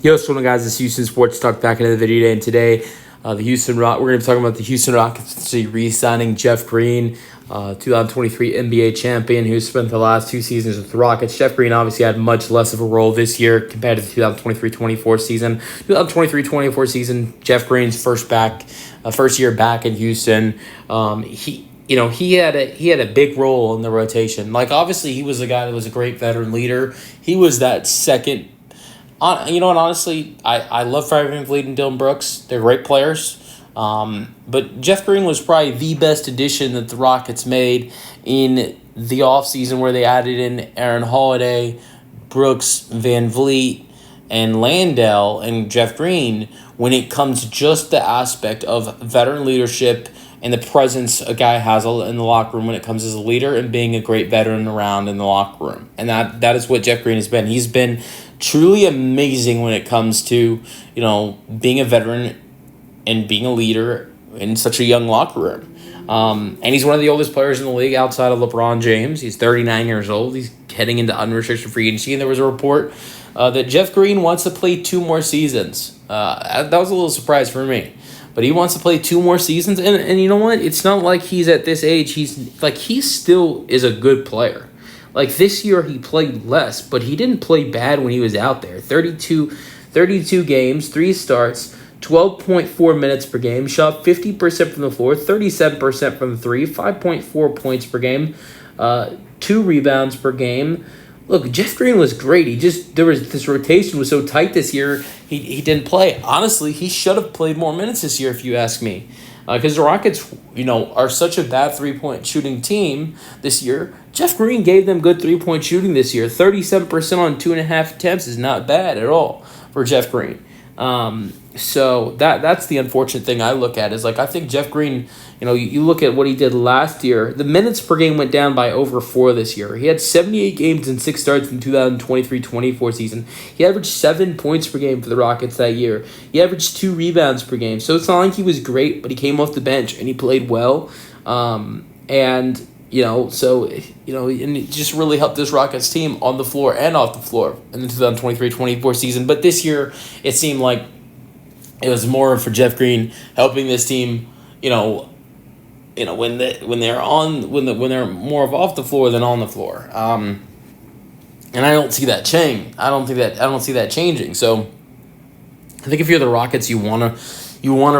Yo, what's going on, guys? It's Houston Sports Talk back into the video today. And today, we're going to be talking about the Houston Rockets re-signing Jeff Green, 2023 NBA champion who spent the last two seasons with the Rockets. Jeff Green obviously had much less of a role this year compared to the 2023-24 season. 2023-24 season, Jeff Green's first year back in Houston. He had a big role in the rotation. Like, obviously, he was a guy that was a great veteran leader. He was that second. Honestly, I love Fred VanVleet and Dylan Brooks. They're great players. But Jeff Green was probably the best addition that the Rockets made in the offseason, where they added in Aaron Holiday, Brooks, VanVleet, and Landale, and Jeff Green, when it comes to just the aspect of veteran leadership and the presence a guy has in the locker room when it comes as a leader and being a great veteran around in the locker room. And that is what Jeff Green has been. He's been truly amazing when it comes to, being a veteran and being a leader in such a young locker room. And he's one of the oldest players in the league outside of LeBron James. He's 39 years old. He's heading into unrestricted free agency. And there was a report that Jeff Green wants to play 2 more seasons. That was a little surprise for me. But he wants to play 2 more seasons. And you know what? It's not like he's at this age. He still is a good player. Like, this year he played less, but he didn't play bad when he was out there. 32 games, 3 starts, 12.4 minutes per game, shot 50% from the floor, 37% from the 3, 5.4 points per game, 2 rebounds per game. Look, Jeff Green was great. This rotation was so tight this year, he didn't play. Honestly, he should have played more minutes this year, if you ask me. Because the Rockets, are such a bad three-point shooting team this year. Jeff Green gave them good three-point shooting this year. 37% on 2.5 attempts is not bad at all for Jeff Green. So that's the unfortunate thing I look at is, I think Jeff Green, you look at what he did last year, the minutes per game went down by over 4 this year. He had 78 games and 6 starts in 2023-24 season. He averaged 7 points per game for the Rockets that year. He averaged 2 rebounds per game. So it's not like he was great, but he came off the bench and he played well. And it just really helped this Rockets team on the floor and off the floor in the 2023-24 season. But this year, it seemed like it was more for Jeff Green helping this team, when they're more of off the floor than on the floor. And I don't see that change. I don't see that changing. So I think if you're the Rockets, you wanna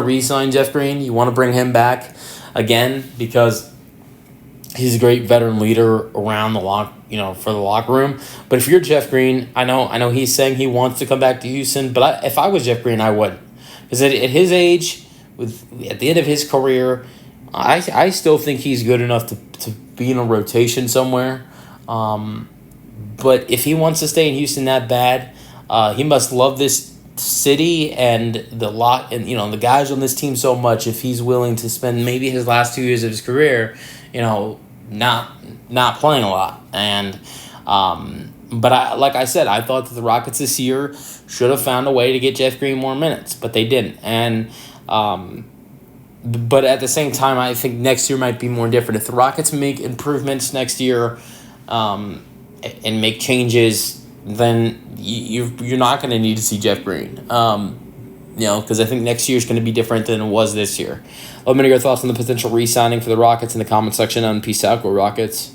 re-sign Jeff Green. You want to bring him back again because he's a great veteran leader around for the locker room. But if you're Jeff Green, I know he's saying he wants to come back to Houston, but if I was Jeff Green, I wouldn't. Because at his age, at the end of his career, I still think he's good enough to be in a rotation somewhere. But if he wants to stay in Houston that bad, he must love this city and the guys on this team so much if he's willing to spend maybe his last 2 years of his career, not playing a lot. And but like I said, I thought that the Rockets this year should have found a way to get Jeff Green more minutes, but they didn't. And but at the same time, I think next year might be more different. If the Rockets make improvements next year and make changes, then you're not going to need to see Jeff Green. Because I think next year is going to be different than it was this year. Let me know your thoughts on the potential re-signing for the Rockets in the comment section, and peace out, go Rockets.